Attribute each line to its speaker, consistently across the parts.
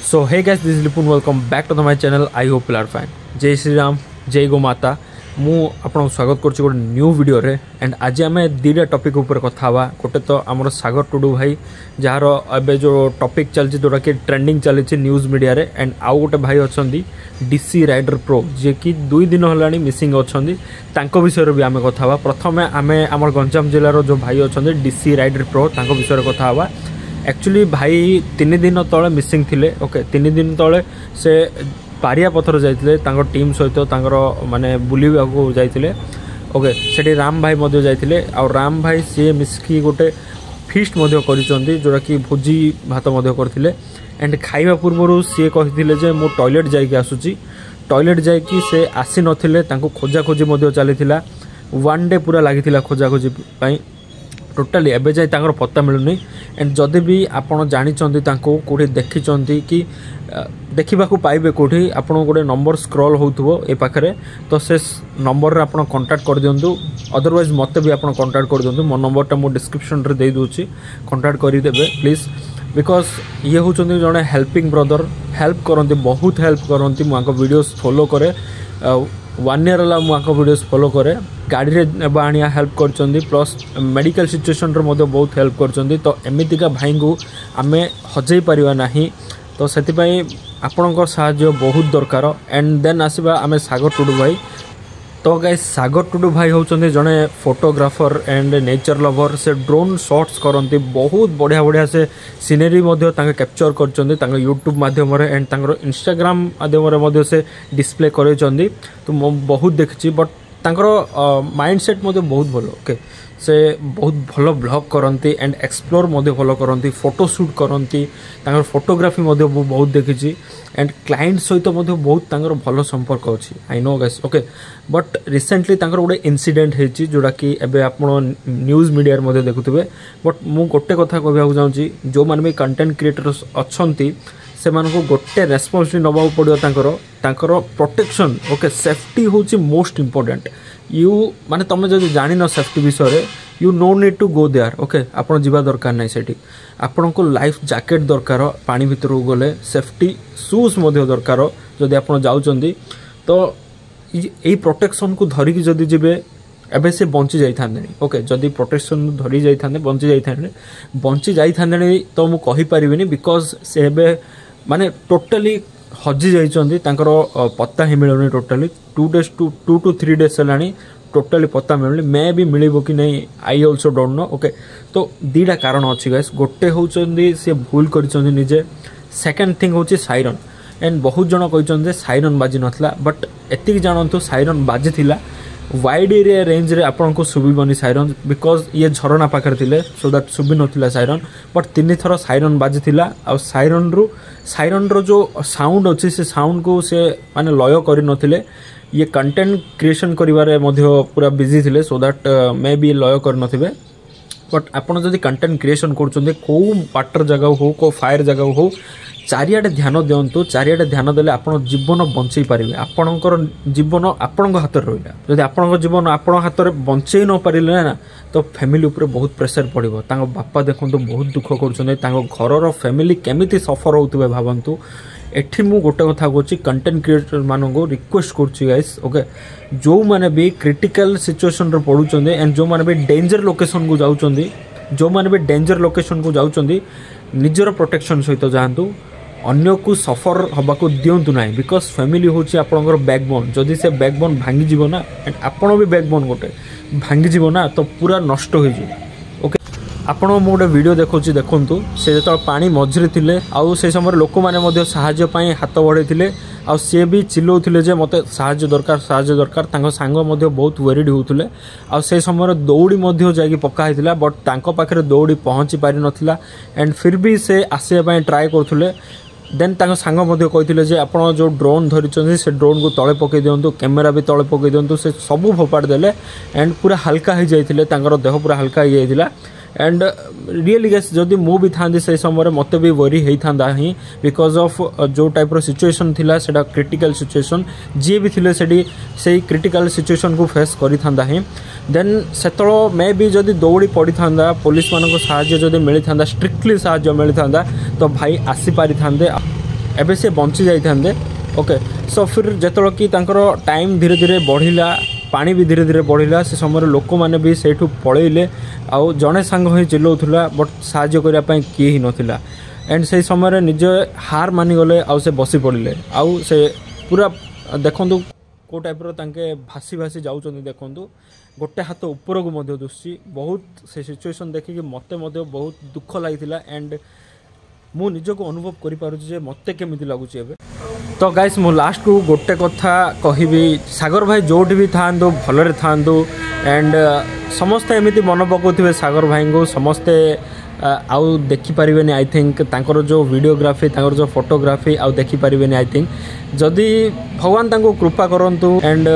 Speaker 1: So hey guys, this is Lipun. Welcome back to my channel. I hope you are fine. जय श्री राम, जय गो माता। मु आपन स्वागत करछि गोटे न्यू वीडियो रे। एंड आज आमे दीटा टॉपिक ऊपर कथा हवा। गोटे तो हमर सागर टुडू भाई जार एबे जो टॉपिक चलछि जोटा कि ट्रेंडिंग चलछि न्यूज़ मीडिया रे। एंड आउ गोटे भाई अछंदी डीसी राइडर प्रो जे कि 2 दिन हलानी मिसिंग अछंदी, तांको विषय रे भी आमे कथा हवा। प्रथमे आमे हमर गंजाम जिल्ला रो जो भाई अछंदी डीसी राइडर प्रो तांको विषय रे कथा हवा। एक्चुअली भाई 3 दिन तले मिसिंग थिले। ओके 3 दिन तले से पारिया पथर जाइतिले तांको टीम सहित तांकर माने बुलिबा को जाइतिले। ओके सेठी राम भाई मध्य जाइतिले और राम भाई से मिसकी गोटे फीस्ट मध्य करिसंती जोरा कि भोजी भात मध्य करथिले। एंड खाइबा पूर्वरु से कहिथिले जे मो टॉयलेट जाई के आसुची। टॉयलेट जाई कि से आसी नथिले, तांको खोजा खोजी मध्य चलीथिला। 1 डे पूरा लागिथिला खोजा खोजी पई। टोटाली एबे जाए तांकर पत्ता मिलुनी। एंड जदि भी आपण जानिचंती तांको कोठी देखिचंती कि देखिबा को पाइबे कोठी आपण गोटे नंबर स्क्रॉल होउथबो ए पाखरे, तो से नंबर रे आपण कांटेक्ट कर दियंतु। अदरवाइज मते भी आपण कांटेक्ट कर दियंतु। मो नंबर टा मो डिस्क्रिप्शन रे दे दोची, कांटेक्ट करि देबे प्लीज। बिकॉज ये होचंती जने हेल्पिंग ब्रदर, हेल्प करंती, बहुत हेल्प करंती। मो आको वीडियोस फॉलो करे 1 ईयर ला मो आको वीडियोस फॉलो करे। गाड़ी रे बाणिया हेल्प करचंदी, प्लस मेडिकल सिचुएशन रे मधे बहुत हेल्प करचंदी। तो एमितिका भाई को आमे हजई परिवा नाही, तो सेति पई आपनकर सहाय्य बहुत दरकार। एंड देन आसीबा आमे सागर टुडू भाई। तो गाइस सागर टुडू भाई होचंदी जने फोटोग्राफर एंड नेचर लवर। से ड्रोन शॉट्स करंती, बहुत बढ़िया बढ़िया से सीनरी मध्य तांके कैप्चर करचंदी तांके यूट्यूब माध्यम रे एंड तांकर इंस्टाग्राम माध्यम रे मध्य से डिस्प्ले करैचंदी। तो मो बहुत देखछि, बट तांकर माइंडसेट मध्य बहुत भलो। ओके से बहुत भलो ब्लॉग करंती एंड एक्सप्लोर मध्य भलो करंती, फोटो शूट करंती। तांकर फोटोग्राफी मध्य बहुत देखिछि। एंड क्लाइंट सहित मध्य बहुत तांकर भलो संपर्क अछि। I know guys. Okay but recently तांकर गोटे इंसिडेंट हेछि जोडा कि एबे आपण न्यूज़ मीडिया रे मध्य देखुथिबे। बट मु गोटे कथा कहबा चाहूची, जो माने भी कंटेंट क्रिएटर्स अछंती से मानको गोटे रेस्पॉन्सिबिलिटी नबाउ पड़ियो तांकर प्रोटेक्शन। ओके सेफ्टी होची मोस्ट इंपोर्टेंट। यू माने तमे जदि जानि न सेफ्टी विषय रे, you no need to go there. Okay आपण जीवा दरकार नै सेठी। आपण को लाइफ जैकेट दरकार, पानी भीतर गले सेफ्टी शूज मध्य दरकार। जदि आपण जाउचंदी तो एई प्रोटेक्शन को धरि कि जदि जिबे एबे से बंची जाई थाने। ओके जदि प्रोटेक्शन धरि जाई थाने, बंची जाई थाने तो मु कहि परिबिनी। बिकॉज से एबे माने टोटली हजी जाइचंदी, तांकर पत्ता ही मिलुनी। टोटली 2 to 3 डेज हेलानी टोटली पत्ता मिलुनी। मे भी मिलिबो कि नहीं, I also don't know. Okay तो दीटा कारण अछि गाइस। गोटे होचंदी से भूल करिचंदी निजे। सेकंड थिंग होची साइरन। एंड बहुत जण कहिचंदी साइरन बाजी नथला, बट एतिक जानंतु साइरन बाजी थिला। वाइड एरिया रेंज रे आपन को सुबिबनी साइरन, बिकॉज ये झरना पाखर थिले, सो दैट सुबि नथिला साइरन। बट 3 थर साइरन बाजी थिला। आ साइरन रो जो साउंड अछि से साउंड को से माने लय करि नथिले। ये कंटेंट क्रिएशन करिवारे मध्य पूरा बिजी थिले, सो दैट मे बी लय कर नथिबे। बट आपन जदि कंटेंट क्रिएशन करचंदे को वाटर जगह हो, को फायर जगह हो, चारियाडे ध्यान दियंतु। चारियाडे ध्यान देले आपण जीवन बंचई पारिबे। आपणकर जीवन आपणक हाथ रे रहिला। जदि आपणक जीवन आपण हाथ रे बंचई न पारिले ना, तो फैमिली ऊपर बहुत प्रेशर पड़िबो। तांको बापा देखंतु बहुत दुख करछन, तांको घरर फैमिली केमिति सफर होतबे भाबंतु। एठी मु गोटे कथा कहूची, कंटेंट क्रिएटर मानको रिक्वेस्ट करछी गाइस। ओके जो माने भी क्रिटिकल सिचुएशन रे पडुचंदे एंड जो माने भी डेंजर लोकेशन को जाउचंदी, जो माने भी डेंजर लोकेशन को जाउचंदी, निजर प्रोटेक्शन सहित जाहंतु। अन्य को सफर हबा को दियंतु नाही। बिकॉज फैमिली होची आपनकर बैकबोन। जदि से बैकबोन भांगी जीवो ना, एंड आपण भी बैकबोन गोटे भांगी जीवो ना, तो पूरा नष्ट हो जिवो। ओके आपण मो गोटे वीडियो देखौची, देखंतु से जत पानी मझरे थिले, आउ से समय लोक माने मध्य सहाय्य पई हाथ बढ़ेथिले। आ से भी चिल्लौथिले जे मते सहाय्य दरकार। तांको सांग मध्य बहुत वेरिड होउथिले। आ से समय दौड़ी मध्य जागी पक्का हिथिला, बट तांको पाखरे दौड़ी पहुंची पारि नथिला। एंड फिर भी से आसे पई ट्राई करथुले। देन तांको सांग मध्य कहिथिले जे आपण जो ड्रोन धरिचंदी से ड्रोन को तळे पकई दियंतु, कैमरा भी तळे पकई दियंतु। से सबु फोपाड़ देले एंड पूरा हल्का हो जाइथिले, तांकर देह पूरा हल्का हो जाइथिला। एंड रियली गेस जदि मु भी थांदी से समय मते भी वरी हेई थांदा ही, बिकॉज ऑफ जो टाइप रो सिचुएशन थिला सेटा क्रिटिकल सिचुएशन। जे भी थिले सेडी सेही क्रिटिकल सिचुएशन को फेस करि थांदा ही। देन सेतलो मे भी जदि दौड़ी पड़ी थांदा, पुलिस मानको सहाय्य जदि मिली थांदा, स्ट्रिक्टली सहाय्य मिली थांदा, तो भाई आसी पारि थांदे। एबे से बंची जाइथांदे ओके। सो फिर जेतलो कि तांकर टाइम धीरे धीरे बढ़िला पानी भी धीरे धीरे बढ़िला से समय लोक मैंने भी सेठू पलैले आउ जड़े सांग ही चिल्लाउला बट साहाय्य करने किए ही नथिला एंड से समय निज हार मानिगले आउ से बसी पड़े आउ से पूरा देखु को टाइप तांके भासी भासी जाऊँ देखु गोटे हाथ ऊपर को मध्य दुसची बहुत से सिचुएशन देखिए मते मध्य बहुत दुख लगी एंड मु निजक अनुभव करि पारुछि जे मते केमिति लागुछि एबे। तो गाइस मु लास्ट को गोटे कथा कहबी सागर भाई जोठी भी थांदो भलरे थांदो एंड समस्ते एमिति मन पकाउथिबे सागर भाई को समस्ते आउ देखि परिबेनी आई थिंक तांकर जो वीडियोग्राफी तांकर जो फोटोग्राफी आउ देखि परिबेनी आई थिंक जदि भगवान तांको कृपा करंतु एंड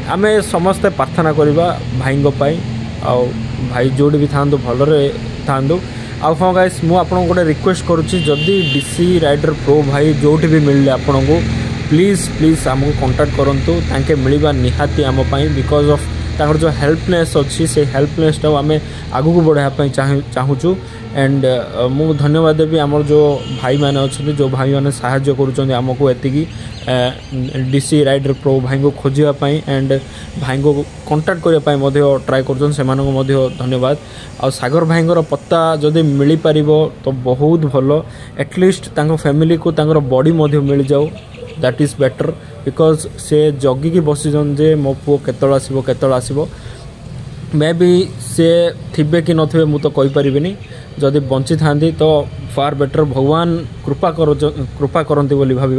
Speaker 1: आमे समस्ते प्रार्थना करबा भाई को पाई आउ भाई जोठी भी थांदो भलरे थांदो। आउ हाँ गाइस मु आपन गोटे रिक्वेस्ट करुच्ची जदि डीसी राइडर प्रो भाई जोठी भी मिलले आपन को प्लीज प्लीज आमको कांटेक्ट करंतु तांके मिलवा निहाती आम पाई बिकॉज ऑफ तांकर जो हेल्पनेस अच्छी से हेल्पनेस आम आगू को बढ़ाई चाहूँ एंड मु धन्यवाद देवी आमर जो भाई मैंने अच्छे जो भाई मैंने साहाय्य करुँच आमको एतिकी डीसी राइडर प्रो भाई को खोजापी एंड भाई को कांटेक्ट करने ट्राए कर धन्यवाद। आ सागर भाई पत्ता जदि मिल पार तो बहुत भल एटलिस्ट फैमिली को बॉडी मिल जाऊ दैट इज बेटर बिकॉज से जगिकी बसीचन जे मो पुओ केतल आसब मे बी से थिबे कि नथिबे मु तो कहि परिबिनी जदि बंची थांदी तो फार बेटर भगवान कृपा करंती बोली भाबिबा।